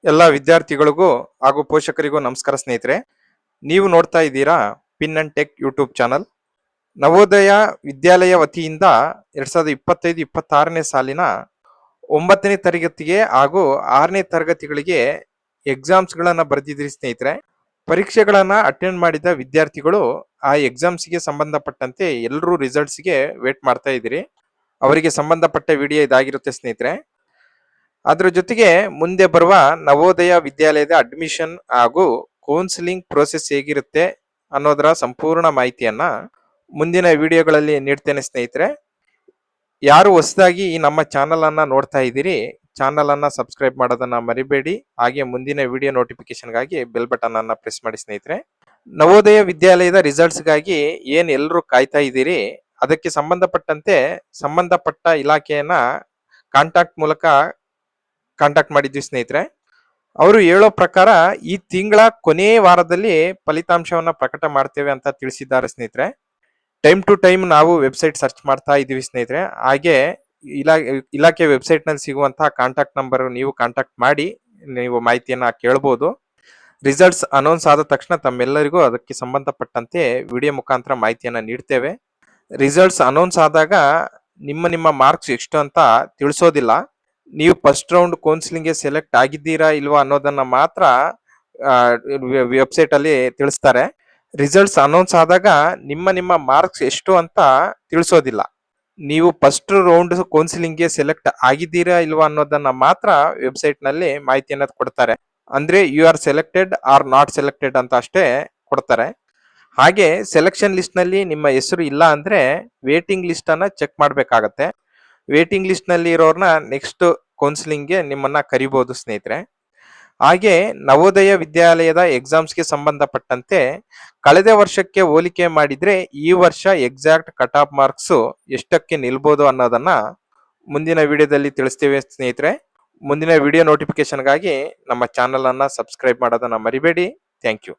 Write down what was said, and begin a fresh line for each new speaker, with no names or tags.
ಎಲ್ಲ ವಿದ್ಯಾರ್ಥಿಗಳಿಗೂ ಹಾಗೂ ಪೋಷಕರಿಗೂ ನಮಸ್ಕಾರ ಸ್ನೇಹಿತರೆ. ನೀವು ನೋಡ್ತಾ ಇದ್ದೀರಾ pin and tech YouTube channel. Navodaya Vidyalaya ವತಿಯಿಂದ 2025-26ನೇ ಸಾಲಿನ 9ನೇ ತರಗತಿಗೆ ಹಾಗೂ 6ನೇ ತರಗತಿಗಳಿಗೆ ಎಕ್ಸಾಮ್ಸ್ಗಳನ್ನ ಬರೆದಿದ್ರಿ ಸ್ನೇಹಿತರೆ. ಪರೀಕ್ಷೆಗಳನ್ನ ಅಟೆಂಡ್ ಮಾಡಿದ ವಿದ್ಯಾರ್ಥಿಗಳು ಆ ಎಕ್ಸಾಮ್ಸ್ಗೆ ಸಂಬಂಧಪಟ್ಟಂತೆ ಎಲ್ಲರೂ ರಿಸಲ್ಟ್ಸ್ಗೆ ವೇಟ್ ಮಾಡ್ತಾ ಇದ್ದೀರಿ. ಅವರಿಗೆ ಸಂಬಂಧಪಟ್ಟ ವಿಡಿಯೋ ಇದಾಗಿರುತ್ತೆ ಸ್ನೇಹಿತರೆ. ಅದ್ರ ಜೊತೆಗೆ ಮುಂದೆ ಬರುವ ನವೋದಯ ವಿದ್ಯಾಲಯದ ಅಡ್ಮಿಷನ್ ಹಾಗೂ ಕೌನ್ಸಿಲಿಂಗ್ ಪ್ರೋಸೆಸ್ ಹೇಗಿರುತ್ತೆ ಅನ್ನೋದರ ಸಂಪೂರ್ಣ ಮಾಹಿತಿಯನ್ನ ಮುಂದಿನ ವಿಡಿಯೋಗಳಲ್ಲಿ ನೀಡ್ತೇನೆ ಸ್ನೇಹಿತರೆ. ಯಾರು ಹೊಸದಾಗಿ ಈ ನಮ್ಮ ಚಾನಲ್ ಅನ್ನ ನೋಡ್ತಾ ಇದ್ದೀರಿ, ಚಾನಲ್ ಅನ್ನ ಸಬ್ಸ್ಕ್ರೈಬ್ ಮಾಡೋದನ್ನ ಮರಿಬೇಡಿ. ಹಾಗೆ ಮುಂದಿನ ವಿಡಿಯೋ ನೋಟಿಫಿಕೇಶನ್ಗಾಗಿ ಬೆಲ್ ಬಟನ್ ಅನ್ನ ಪ್ರೆಸ್ ಮಾಡಿ ಸ್ನೇಹಿತರೆ. ನವೋದಯ ವಿದ್ಯಾಲಯದ ರಿಸಲ್ಟ್ಸ್ಗಾಗಿ ಏನ್ ಎಲ್ಲರೂ ಕಾಯ್ತಾ ಇದ್ದೀರಿ, ಅದಕ್ಕೆ ಸಂಬಂಧಪಟ್ಟ ಇಲಾಖೆಯನ್ನ ಕಾಂಟ್ಯಾಕ್ಟ್ ಮೂಲಕ ಕಾಂಟ್ಯಾಕ್ಟ್ ಮಾಡಿದ್ವಿ ಸ್ನೇಹಿತರೆ. ಅವರು ಹೇಳೋ ಪ್ರಕಾರ ಈ ತಿಂಗಳ ಕೊನೆ ವಾರದಲ್ಲಿ ಫಲಿತಾಂಶವನ್ನ ಪ್ರಕಟ ಮಾಡ್ತೇವೆ ಅಂತ ತಿಳಿಸಿದ್ದಾರೆ ಸ್ನೇಹಿತರೆ. ಟೈಮ್ ಟು ಟೈಮ್ ನಾವು ವೆಬ್ಸೈಟ್ ಸರ್ಚ್ ಮಾಡ್ತಾ ಇದೀವಿ ಸ್ನೇಹಿತರೆ. ಹಾಗೆ ಇಲಾಖೆ ವೆಬ್ಸೈಟ್ ನಲ್ಲಿ ಸಿಗುವಂತಹ ಕಾಂಟ್ಯಾಕ್ಟ್ ನಂಬರ್ ನೀವು ಕಾಂಟ್ಯಾಕ್ಟ್ ಮಾಡಿ ನೀವು ಮಾಹಿತಿಯನ್ನ ಕೇಳಬಹುದು. ರಿಸಲ್ಟ್ಸ್ ಅನೌನ್ಸ್ ಆದ ತಕ್ಷಣ ತಮ್ಮೆಲ್ಲರಿಗೂ ಅದಕ್ಕೆ ಸಂಬಂಧಪಟ್ಟಂತೆ ವಿಡಿಯೋ ಮುಖಾಂತರ ಮಾಹಿತಿಯನ್ನ ನೀಡ್ತೇವೆ. ರಿಸಲ್ಟ್ಸ್ ಅನೌನ್ಸ್ ಆದಾಗ ನಿಮ್ಮ ಮಾರ್ಕ್ಸ್ ಎಷ್ಟು ಅಂತ ತಿಳಿಸೋದಿಲ್ಲ. ನೀವು ಫಸ್ಟ್ ರೌಂಡ್ ಕೌನ್ಸಿಲಿಂಗ್ಗೆ ಸೆಲೆಕ್ಟ್ ಆಗಿದ್ದೀರಾ ಇಲ್ವಾ ಅನ್ನೋದನ್ನ ಮಾತ್ರ ವೆಬ್ಸೈಟ್ ಅಲ್ಲಿ ತಿಳಿಸ್ತಾರೆ. ರಿಸಲ್ಟ್ಸ್ ಅನೌನ್ಸ್ ಆದಾಗ ನಿಮ್ಮ ಮಾರ್ಕ್ಸ್ ಎಷ್ಟು ಅಂತ ತಿಳಿಸೋದಿಲ್ಲ. ನೀವು ಫಸ್ಟ್ ರೌಂಡ್ ಕೌನ್ಸಿಲಿಂಗ್ಗೆ ಸೆಲೆಕ್ಟ್ ಆಗಿದ್ದೀರಾ ಇಲ್ವಾ ಅನ್ನೋದನ್ನ ಮಾತ್ರ ವೆಬ್ಸೈಟ್ ನಲ್ಲಿ ಮಾಹಿತಿಯನ್ನ ಕೊಡ್ತಾರೆ. ಅಂದ್ರೆ you are selected or not selected ಅಂತ ಅಷ್ಟೇ ಕೊಡ್ತಾರೆ. ಹಾಗೆ ಸೆಲೆಕ್ಷನ್ ಲಿಸ್ಟ್ ನಲ್ಲಿ ನಿಮ್ಮ ಹೆಸರು ಇಲ್ಲ ಅಂದ್ರೆ ವೇಟಿಂಗ್ ಲಿಸ್ಟ್ ಅನ್ನ ಚೆಕ್ ಮಾಡ್ಬೇಕಾಗತ್ತೆ. ವೇಟಿಂಗ್ ಲಿಸ್ಟ್ ನಲ್ಲಿ ಇರೋರ್ನ ನೆಕ್ಸ್ಟ್ ಕೌನ್ಸಿಲಿಂಗ್ಗೆ ನಿಮ್ಮನ್ನ ಕರಿಬಹುದು ಸ್ನೇಹಿತರೆ. ಹಾಗೆ ನವೋದಯ ವಿದ್ಯಾಲಯದ ಎಕ್ಸಾಮ್ಸ್ಗೆ ಸಂಬಂಧಪಟ್ಟಂತೆ ಕಳೆದ ವರ್ಷಕ್ಕೆ ಹೋಲಿಕೆ ಮಾಡಿದ್ರೆ ಈ ವರ್ಷ ಎಕ್ಸಾಕ್ಟ್ ಕಟ್ ಆಫ್ ಮಾರ್ಕ್ಸ್ ಎಷ್ಟಕ್ಕೆ ನಿಲ್ಬಹುದು ಅನ್ನೋದನ್ನ ಮುಂದಿನ ವಿಡಿಯೋದಲ್ಲಿ ತಿಳಿಸ್ತೇವೆ ಸ್ನೇಹಿತರೆ. ಮುಂದಿನ ವಿಡಿಯೋ ನೋಟಿಫಿಕೇಶನ್ಗಾಗಿ ನಮ್ಮ ಚಾನಲ್ ಅನ್ನ ಸಬ್ಸ್ಕ್ರೈಬ್ ಮಾಡೋದನ್ನ ಮರಿಬೇಡಿ. Thank you.